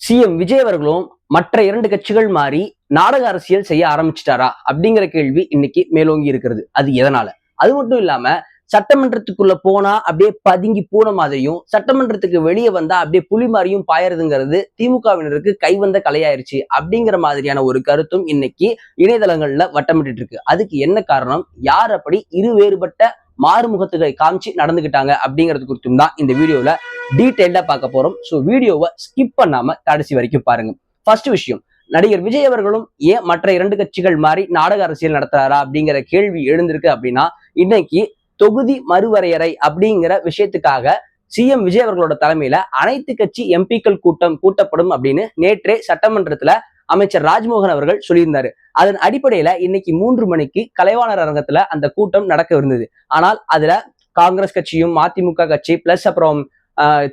CM Vijay அவர்களும் மற்ற 2 கட்சிகள் மாறி நாடக அரசியல் செய்ய ஆரம்பிச்சிட்டாரா அப்படிங்கிற கேள்வி இன்னைக்கு மேலோங்கி இருக்கிறது. அது எதனால? அது மட்டும் இல்லாம சட்டமன்றத்துக்குள்ள போனா அப்படியே பதுங்கி பூன மாதிரியும், சட்டமன்றத்துக்கு வெளியே வந்தா அப்படியே புலி மாதிரியும் பாயறதுங்கிறது திமுகவினருக்கு கைவந்த கலையாயிருச்சு அப்படிங்கிற மாதிரியான ஒரு கருத்தும் இன்னைக்கு இணையதளங்கள்ல வட்டமிட்டு இருக்கு. அதுக்கு என்ன காரணம்? யார் அப்படி இரு வேறுபட்ட மாறுமுகத்துகளை காமிச்சு நடந்துகிட்டாங்க அப்படிங்கிறது குறித்தும் தான் இந்த வீடியோல டீடைல்டா பார்க்க போறோம். ஸோ வீடியோவை ஸ்கிப் பண்ணாம கடைசி வரைக்கும் பாருங்க. ஃபர்ஸ்ட் விஷயம், நடிகர் விஜய் அவர்களும் ஏன் மற்ற 2 கட்சிகள் மாதிரி நாடக அரசியல் நடத்துறாரா அப்படிங்கிற கேள்வி எழுந்திருக்கு அப்படின்னா, இன்னைக்கு தொகுதி மறுவரையறை அப்படிங்கிற விஷயத்துக்காக சிஎம் விஜய் அவர்களோட தலைமையில அனைத்து கட்சி எம்பிக்கள் கூட்டம் கூட்டப்படும் அப்படின்னு நேற்றே சட்டமன்றத்துல அமைச்சர் ராஜ்மோகன் அவர்கள் சொல்லியிருந்தாரு. அதன் அடிப்படையில இன்னைக்கு 3 மணிக்கு கலைவாணர் அரங்கத்துல அந்த கூட்டம் நடக்க இருந்தது. ஆனால் அதுல காங்கிரஸ் கட்சியும் அதிமுக கட்சி பிளஸ் அப்புறம்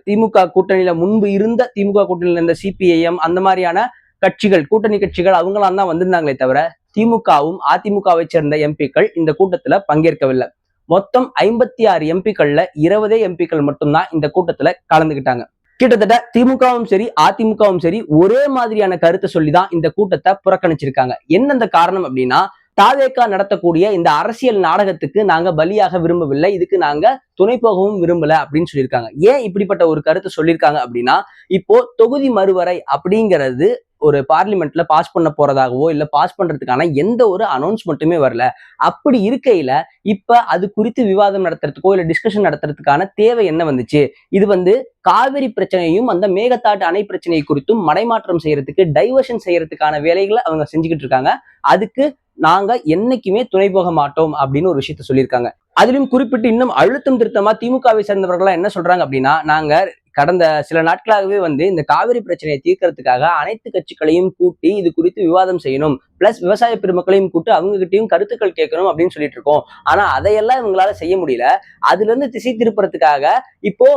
திமுக கூட்டணியில முன்பு இருந்த திமுக கூட்டணியில இருந்த சிபிஐஎம் அந்த மாதிரியான கட்சிகள் கூட்டணி கட்சிகள் அவங்களாம் தான் வந்திருந்தாங்களே தவிர திமுகவும் அதிமுகவை சேர்ந்த எம்பிக்கள் இந்த கூட்டத்துல பங்கேற்கவில்லை. மொத்தம் 56 எம்பிக்கள்ல 20 எம்பிக்கள் மட்டும்தான் இந்த கூட்டத்துல கலந்துகிட்டாங்க. கிட்டத்தட்ட திமுகவும் சரி அதிமுகவும் சரி ஒரே மாதிரியான கருத்தை சொல்லிதான் இந்த கூட்டத்தை புறக்கணிச்சிருக்காங்க. என்ன அந்த காரணம் அப்படின்னா, தாவேகா நடத்தக்கூடிய இந்த அரசியல் நாடகத்துக்கு நாங்க பலியாக விரும்பவில்லை, இதுக்கு நாங்க துணை போகவும் விரும்பல அப்படின்னு சொல்லியிருக்காங்க. ஏன் இப்படிப்பட்ட ஒரு கருத்தை சொல்லியிருக்காங்க அப்படின்னா, இப்போ தொகுதி மறுவரை அப்படிங்கிறது ஒரு பார்லிமெண்ட்ல பாஸ் பண்ண போறதாகவோ இல்ல பாஸ் பண்றதுக்கான எந்த ஒரு அனௌன்ஸ்மெண்ட்டுமே வரல. அப்படி இருக்கையில இப்ப அது குறித்து விவாதம் நடத்துறதுக்கோ இல்ல டிஸ்கஷன் நடத்துறதுக்கான தேவை என்ன வந்துச்சு? இது காவிரி பிரச்சனையும் அந்த மேகதாட்டு அணை பிரச்சனை குறித்தும் மடைமாற்றம் செய்யறதுக்கு டைவர்ஷன் செய்யறதுக்கான வேலைகளை அவங்க செஞ்சுக்கிட்டு இருக்காங்க. அதுக்கு நாங்க என்னைக்குமே துணை போக மாட்டோம் அப்படின்னு ஒரு விஷயத்த சொல்லியிருக்காங்க. அதிலும் குறிப்பிட்டு இன்னும் அழுத்தம் திருத்தமா திமுகவை சேர்ந்தவர்கள்லாம் என்ன சொல்றாங்க அப்படின்னா, நாங்க கடந்த சில நாட்களாகவே இந்த காவிரி பிரச்சனையை தீர்க்கறதுக்காக அனைத்து கட்சிகளையும் கூட்டி இது குறித்து விவாதம் செய்யணும், பிளஸ் விவசாய பெருமக்களையும் கூட்டி அவங்க கிட்டையும் கருத்துக்கள் கேட்கணும் அப்படின்னு சொல்லிட்டு இருக்கோம். ஆனா அதையெல்லாம் இவங்களால செய்ய முடியல. அதுல இருந்து திசை திருப்புறதுக்காக இப்போ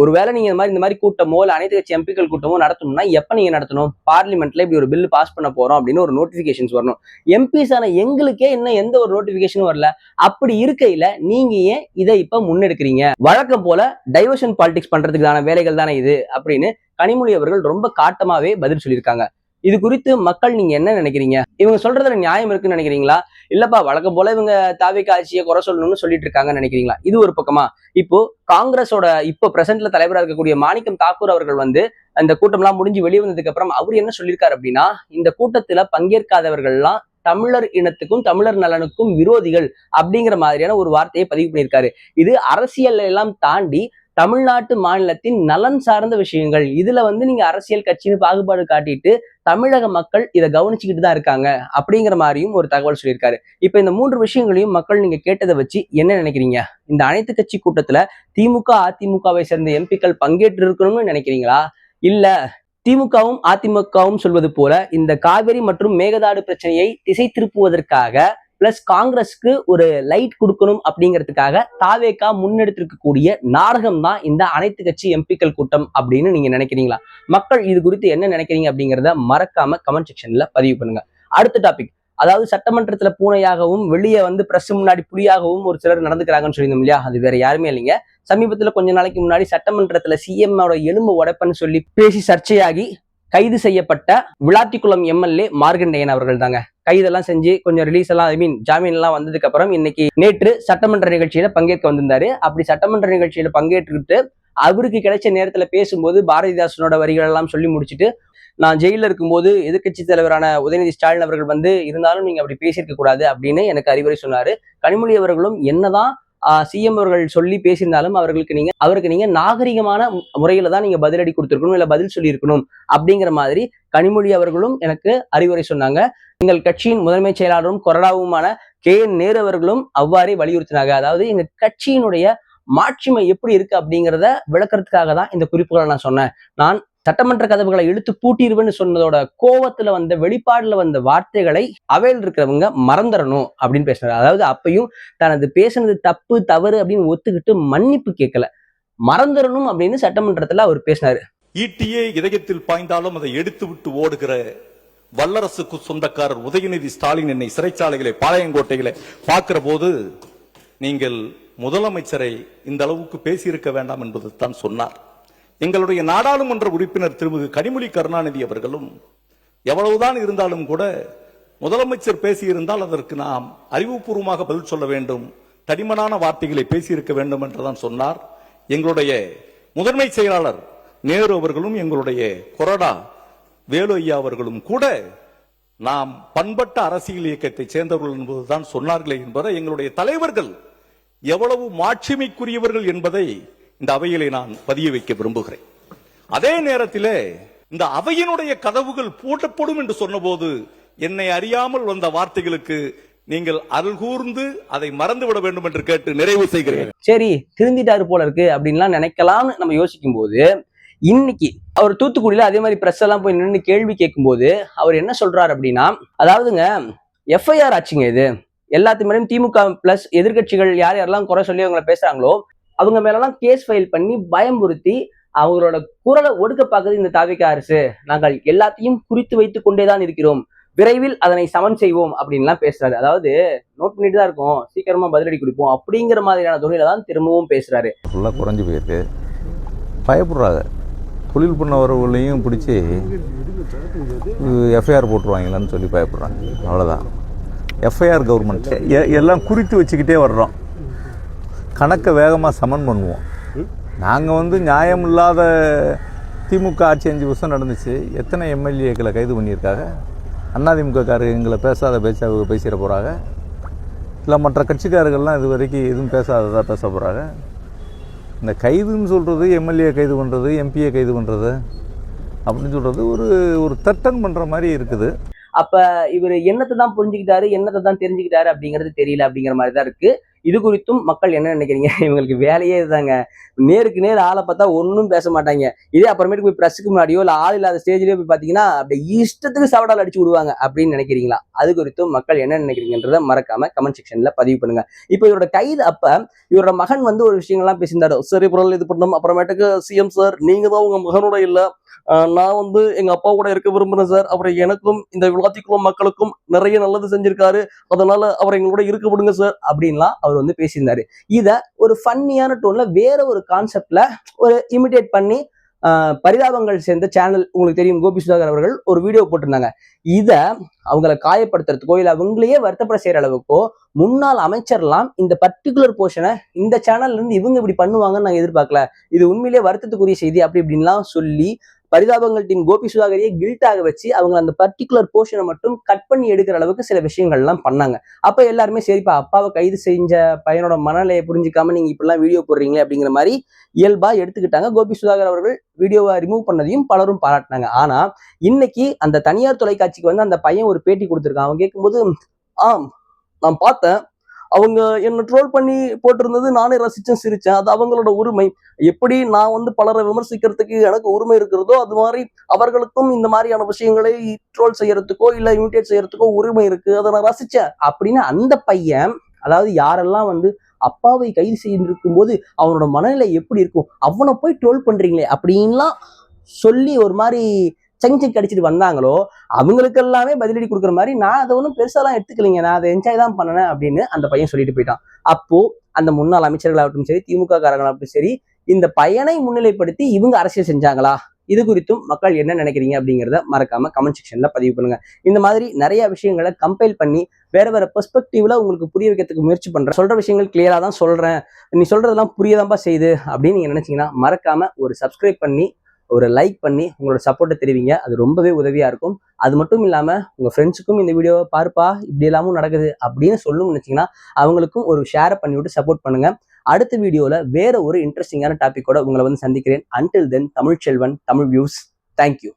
ஒருவேளை நீங்க இந்த மாதிரி கூட்டமோ இல்ல அனைத்து கட்சி எம்பிக்கள் கூட்டமோ நடத்தணும்னா எப்ப நீங்க நடத்தணும்? பார்லிமெண்ட்ல இப்படி ஒரு பில் பாஸ் பண்ண போறோம் அப்படின்னு ஒரு நோட்டிபிகேஷன்ஸ் வரணும். எம்பிஸ் ஆன எங்களுக்கே இன்னும் எந்த ஒரு நோட்டிபிகேஷனும் வரல. அப்படி இருக்கையில நீங்க ஏன் இதை இப்ப முன்னெடுக்கிறீங்க? வழக்கம் போல டைவர்ஷன் பாலிடிக்ஸ் பண்றதுக்கான வேலைகள் தானே இது அப்படின்னு கனிமொழி அவர்கள் ரொம்ப காட்டமாவே பதில் சொல்லியிருக்காங்க. இது குறித்து மக்கள் நீங்க என்ன நினைக்கிறீங்க? இவங்க சொல்றதுல நியாயம் இருக்குன்னு நினைக்கிறீங்களா? இல்லப்பா வழக்கம் போல இவங்க தாவேகா ஆட்சியை குறை சொல்லணும்னு சொல்லிட்டு இருக்காங்கன்னு நினைக்கிறீங்களா? இது ஒரு பக்கமா. இப்போ காங்கிரஸோட இப்போ பிரசன்ட்ல தலைவராக இருக்கக்கூடிய மாணிக்கம் தாக்கூர் அவர்கள் அந்த கூட்டம்லாம் முடிஞ்சு வெளியே வந்ததுக்கு அப்புறம் அவர் என்ன சொல்லியிருக்காரு அப்படின்னா, இந்த கூட்டத்துல பங்கேற்காதவர்கள்லாம் தமிழர் இனத்துக்கும் தமிழர் நலனுக்கும் விரோதிகள் அப்படிங்கிற மாதிரியான ஒரு வார்த்தையை பதிவு பண்ணியிருக்காரு. இது அரசியல் எல்லாம் தாண்டி தமிழ்நாட்டு மாநிலத்தின் நலன் சார்ந்த விஷயங்கள். இதுல நீங்க அரசியல் கட்சின்னு பாகுபாடு காட்டிட்டு தமிழக மக்கள் இதை கவனிச்சுக்கிட்டு தான் இருக்காங்க அப்படிங்கிற மாதிரியும் ஒரு தகவல் சொல்லியிருக்காரு. இப்ப இந்த 3 விஷயங்களையும் மக்கள் நீங்க கேட்டதை வச்சு என்ன நினைக்கிறீங்க? இந்த அனைத்து கட்சி கூட்டத்துல திமுக அதிமுகவை சேர்ந்த எம்பிக்கள் பங்கேற்று இருக்கணும்னு நினைக்கிறீங்களா? இல்ல திமுகவும் அதிமுகவும் சொல்வது போல இந்த காவிரி மற்றும் மேகதாடு பிரச்சனையை திசை திருப்புவதற்காக பிளஸ் காங்கிரஸ்க்கு ஒரு லைட் கொடுக்கணும் அப்படிங்கிறதுக்காக தாவேகா முன்னெடுத்திருக்கக்கூடிய நாடகம் தான் இந்த அனைத்து கட்சி எம்பிக்கள் கூட்டம் அப்படின்னு நீங்க நினைக்கிறீங்களா? மக்கள் இது குறித்து என்ன நினைக்கிறீங்க அப்படிங்கிறத மறக்காம கமெண்ட் செக்ஷன்ல பதிவு பண்ணுங்க. அடுத்த டாபிக், அதாவது சட்டமன்றத்துல பூனையாகவும் வெளியே பிரஸ் முன்னாடி புலியாகவும் ஒரு சிலர் நடந்துக்கிறாங்கன்னு சொல்லியிருந்தோம் இல்லையா? அது வேற யாருமே இல்லைங்க. சமீபத்துல கொஞ்ச நாளைக்கு முன்னாடி சட்டமன்றத்துல சிஎம்மோட எலும்பு உடைப்பன்னு சொல்லி பேசி சர்ச்சையாகி கைது செய்யப்பட்ட விளாத்திக்குளம் எம்எல்ஏ மார்கண்டேயன் அவர்கள் தாங்க. கைதெல்லாம் செஞ்சு கொஞ்சம் ரிலீஸ் எல்லாம் ஜாமீன் எல்லாம் வந்ததுக்கு அப்புறம் இன்னைக்கு நேற்று சட்டமன்ற நிகழ்ச்சியில பங்கேற்க வந்திருந்தாரு. அப்படி சட்டமன்ற நிகழ்ச்சியில பங்கேற்றுக்கிட்டு அவருக்கு கிடைச்ச நேரத்துல பேசும்போது பாரதிதாசனோட வரிகள் எல்லாம் சொல்லி முடிச்சுட்டு, நான் ஜெயில இருக்கும்போது எதிர்கட்சி தலைவரான உதயநிதி ஸ்டாலின் அவர்கள் இருந்தாலும் நீங்க அப்படி பேசியிருக்க கூடாது அப்படின்னு எனக்கு அறிவுரை சொன்னாரு. கனிமொழி அவர்களும் என்னதான் சிஎம் அவர்கள் சொல்லி பேசியிருந்தாலும் அவருக்கு நீங்க நாகரிகமான முறையில தான் நீங்க பதிலடி கொடுத்திருக்கணும், இல்ல பதில் சொல்லி இருக்கணும் அப்படிங்கிற மாதிரி கனிமொழி அவர்களும் எனக்கு அறிவுரை சொன்னாங்க. எங்கள் கட்சியின் முதன்மை செயலாளரும் கொறடாவுமான KN நேரு அவர்களும் அவ்வாறே வலியுறுத்தினாங்க. அதாவது எங்க கட்சியினுடைய மாட்சிமை எப்படி இருக்கு அப்படிங்கிறத விளக்கறதுக்காக தான் இந்த குறிப்புகளை நான் சொன்னேன். நான் சட்டமன்ற கதவுகளை இழுத்து பூட்டிடுவேன்னு சொன்னதோட கோவத்துல வெளிப்பாடுல வார்த்தைகளை அவையில் இருக்கிறவங்க மறந்துடணும் அப்படின்னு பேசினாரு. அதாவது அப்பையும் தனது பேசுனது தப்பு தவறு அப்படின்னு ஒத்துக்கிட்டு மன்னிப்பு கேட்கல, மறந்துடணும் அப்படின்னு சட்டமன்றத்துல அவர் பேசினாரு. ஈட்டியே இதயத்தில் பாய்ந்தாலும் அதை எடுத்து விட்டு ஓடுகிற வல்லரசுக்கு சொந்தக்காரர் உதயநிதி ஸ்டாலின் என்னை சிறைச்சாலைகளை பாளையங்கோட்டைகளை பார்க்கிற போது நீங்கள் முதலமைச்சரை இந்த அளவுக்கு பேசியிருக்க வேண்டாம் என்பது தான் சொன்னார். எங்களுடைய நாடாளுமன்ற உறுப்பினர் திருமிகு கனிமொழி கருணாநிதி அவர்களும் எவ்வளவுதான் இருந்தாலும் கூட முதலமைச்சர் பேசியிருந்தால் அதற்கு நாம் அறிவுபூர்வமாக பதில் சொல்ல வேண்டும், தடிமனான வார்த்தைகளை பேசியிருக்க வேண்டும் என்றுதான் சொன்னார். எங்களுடைய முதன்மை செயலாளர் நேரு அவர்களும் எங்களுடைய கொறடா வேலு ஐயா அவர்களும் கூட நாம் பண்பட்ட அரசியல் இயக்கத்தை சேர்ந்தவர்கள் என்பதுதான் சொன்னார்களே என்பதை எங்களுடைய தலைவர்கள் எவ்வளவு மாட்சிமைக்குரியவர்கள் என்பதை இந்த அவையிலே நான் பதிய வைக்க விரும்புகிறேன். அதே நேரத்திலே இந்த அவையினுடைய கதவுகள் பூட்டப்படும் என்று சொன்னபோது என்னை அறியாமல் வந்த வார்த்தைகளுக்கு நீங்கள் அருள் கூர்ந்து அதை மறந்துவிட வேண்டும் என்று கேட்டு நிறைவு செய்கிறேன். சரி, திருந்திட்டாரு போல இருக்கு அப்படின்லாம் நினைக்கலாம்னு நம்ம யோசிக்கும் போது, இன்னைக்கு அவர் தூத்துக்குடியில அதே மாதிரி பிரஸ் எல்லாம் போய் நின்று கேள்வி கேட்கும் போது அவர் என்ன சொல்றாரு அப்படின்னா, அதாவதுங்க எஃப்ஐஆர் ஆச்சுங்க, இது எல்லாத்து மேலும் திமுக பிளஸ் எதிர்கட்சிகள் யார் யாரெல்லாம் குறை சொல்லி அவங்களை பேசுறாங்களோ அவங்க மேலாம் கேஸ் ஃபைல் பண்ணி பயமுறுத்தி அவங்களோட குரலை ஒடுக்க பார்க்குது இந்த தாவேகா அரசு. நாங்கள் எல்லாத்தையும் குறித்து வைத்துக் கொண்டேதான் இருக்கிறோம், விரைவில் அதனை சமன் செய்வோம் அப்படின்லாம் பேசுறாரு. அதாவது நோட் பண்ணிட்டு தான் இருக்கோம், சீக்கிரமா பதிலடி கொடுப்போம் அப்படிங்கிற மாதிரியான தொழில தான் திரும்பவும் பேசுறாரு. ஃபுல்லா குறைஞ்சு போயிருக்கு, பயப்படுறாங்க. தொழில் பண்ணவர்களையும் பிடிச்சி எஃப்ஐஆர் போட்டுருவாங்களான்னு சொல்லி பயப்படுறாங்க. அவ்வளோதான். எஃப்ஐஆர் கவர்மெண்ட் எல்லாம் குறித்து வச்சுக்கிட்டே வர்றோம். கணக்கை வேகமாக சமன் பண்ணுவோம். நாங்கள் நியாயம் இல்லாத திமுக ஆட்சி 5 வருஷம் நடந்துச்சு. எத்தனை எம்எல்ஏக்களை கைது பண்ணியிருக்காங்க? அதிமுகக்காரர் எங்களை பேசாத பேச்சா பேசிட போகிறாங்க, இல்லை மற்ற கட்சிக்காரர்கள்லாம் இது வரைக்கும் எதுவும் பேசாததாக பேச போகிறாங்க. இந்த கைதுன்னு சொல்கிறது, எம்எல்ஏ கைது பண்ணுறது, எம்பியை கைது பண்ணுறது அப்படின்னு சொல்கிறது ஒரு தட்டன் பண்ணுற மாதிரி இருக்குது. அப்ப இவர் என்னத்தை தான் புரிஞ்சுக்கிட்டாரு, என்னத்தை தான் தெரிஞ்சுக்கிட்டாரு அப்படிங்கிறது தெரியல அப்படிங்கிற மாதிரி தான் இருக்கு. இது குறித்தும் மக்கள் என்ன நினைக்கிறீங்க? இவங்களுக்கு வேலையே இதுதாங்க, நேருக்கு நேர் ஆளை பார்த்தா ஒன்றும் பேச மாட்டாங்க. இதே அப்புறமேட்டு போய் பிரஸுக்கு முன்னாடியோ இல்லை ஆள் இல்லாத ஸ்டேஜ்லயோ போய் பார்த்தீங்கன்னா அப்படியே இஷ்டத்துக்கு சவடால் அடிச்சு விடுவாங்க அப்படின்னு நினைக்கிறீங்களா? அது குறித்தும் மக்கள் என்ன நினைக்கிறீங்கன்றத மறக்காம கமெண்ட் செக்ஷன்ல பதிவு பண்ணுங்க. இப்போ இவரோட கைது அப்ப இவரோட மகன் ஒரு விஷயங்கள்லாம் பேசியிருந்தாரு. சரி பொருள் இது பண்ணணும், அப்புறமேட்டுக்கு சிஎம் சார் நீங்க தான் உங்க மகனோட இல்ல, நான் எங்க அப்பா கூட இருக்க விரும்புறேன் சார், அப்புறம் எனக்கும் இந்த விளாத்திக்குளம் மக்களுக்கும் நிறைய நல்லது செஞ்சிருக்காரு, அதனால அவரை எங்களோட இருக்க விடுங்க சார் அப்படின்லாம் அவர் பேசியிருந்தாரு. இத ஒரு ஃபன்னியான டோன்ல வேற ஒரு கான்செப்ட்ல ஒரு இமிடேட் பண்ணி பரிதாபங்கள் சேர்ந்த சேனல் உங்களுக்கு தெரியும், கோபி சுதாகர் அவர்கள் ஒரு வீடியோ போட்டிருந்தாங்க. இத அவங்களை காயப்படுத்துறதுக்கோ இல்ல அவங்களையே வருத்தப்பட செய்யற அளவுக்கோ முன்னாள் அமைச்சர்லாம் இந்த பர்டிகுலர் போர்ஷனை இந்த சேனல்ல இருந்து இவங்க இப்படி பண்ணுவாங்கன்னு நாங்க எதிர்பார்க்கல, இது உண்மையிலேயே வருத்தத்துக்குரிய செய்தி அப்படி இப்படின்லாம் சொல்லி பரிதாபங்கள் டீம் கோபி சுதாகரையே கில்ட்டாக வச்சு அவங்க அந்த பர்டிகுலர் போர்ஷனை மட்டும் கட் பண்ணி எடுக்கிற அளவுக்கு சில விஷயங்கள்லாம் பண்ணாங்க. அப்ப எல்லாருமே சரிப்பா, அப்பாவை கைது செஞ்ச பையனோட மனநிலையை புரிஞ்சுக்காம நீங்க இப்படிலாம் வீடியோ போடுறீங்களே அப்படிங்கிற மாதிரி இயல்பா எடுத்துக்கிட்டாங்க. கோபி சுதாகர் அவர்கள் வீடியோவை ரிமூவ் பண்ணதையும் பலரும் பாராட்டினாங்க. ஆனா இன்னைக்கு அந்த தனியார் தொலைக்காட்சிக்கு அந்த பையன் ஒரு பேட்டி கொடுத்திருக்கான். அவன் கேட்கும்போது, நான் பார்த்தேன், அவங்க என்ன ட்ரோல் பண்ணி போட்டிருந்தது, நானே ரசிச்சும் சிரிச்சேன், அது அவங்களோட உரிமை. எப்படி நான் பலரை விமர்சிக்கிறதுக்கு எனக்கு உரிமை இருக்கிறதோ அது மாதிரி அவர்களுக்கும் இந்த மாதிரியான விஷயங்களை ட்ரோல் செய்யறதுக்கோ இல்ல இமிடேட் செய்யறதுக்கோ உரிமை இருக்கு, அதை நான் ரசிச்சேன் அப்படின்னு அந்த பையன், அதாவது யாரெல்லாம் அப்பாவை கைது செய்திருக்கும் போது அவனோட மனநிலை எப்படி இருக்கும், அவனை போய் ட்ரோல் பண்றீங்களே அப்படின்லாம் சொல்லி ஒரு மாதிரி செங்க் அடிச்சுட்டு வந்தாங்களோ அவங்களுக்கு எல்லாமே பதிலடி கொடுக்குற மாதிரி நான் அதை ஒன்றும் பெருசாலாம் எடுத்துக்கலைங்க, நான் அதை என்ஜாய் தான் பண்ணேன் அப்படின்னு அந்த பையன் சொல்லிட்டு போயிட்டான். அப்போ அந்த முன்னாள் அமைச்சர்களாகட்டும் சரி, திமுக காரங்களாகட்டும் சரி, இந்த பையனை முன்னிலைப்படுத்தி இவங்க அரசியல் செஞ்சாங்களா? இது குறித்தும் மக்கள் என்ன நினைக்கிறீங்க அப்படிங்கிறத மறக்காம கமெண்ட் செக்ஷன்ல பதிவு பண்ணுங்க. இந்த மாதிரி நிறைய விஷயங்களை கம்பைல் பண்ணி வேற வேற பெர்ஸ்பெக்டிவ்ல உங்களுக்கு புரிய வைக்கிறதுக்கு முயற்சி பண்றேன். சொல்ற விஷயங்கள் கிளியரா தான் சொல்றேன், நீ சொல்றதெல்லாம் புரியதான்பா செய்யுது அப்படின்னு நீங்க நினைச்சீங்கன்னா மறக்காம ஒரு சப்ஸ்கிரைப் பண்ணி ஒரு லைக் பண்ணி உங்களோட சப்போர்ட்டை தெரிவிங்க, அது ரொம்பவே உதவியா இருக்கும். அது மட்டும் இல்லாம உங்க ஃப்ரெண்ட்ஸுக்கும் இந்த வீடியோவை பாருப்பா இப்படி எல்லாமும் நடக்குது அப்படின்னு சொல்லணும்னு நினைச்சீங்கன்னா அவங்களுக்கும் ஒரு ஷேரை பண்ணி விட்டு சப்போர்ட் பண்ணுங்க. அடுத்த வீடியோல வேற ஒரு இன்ட்ரெஸ்டிங்கான டாபிக்கோட உங்களை சந்திக்கிறேன். Until then, Tamil Selvan, Tamil views. Thank you.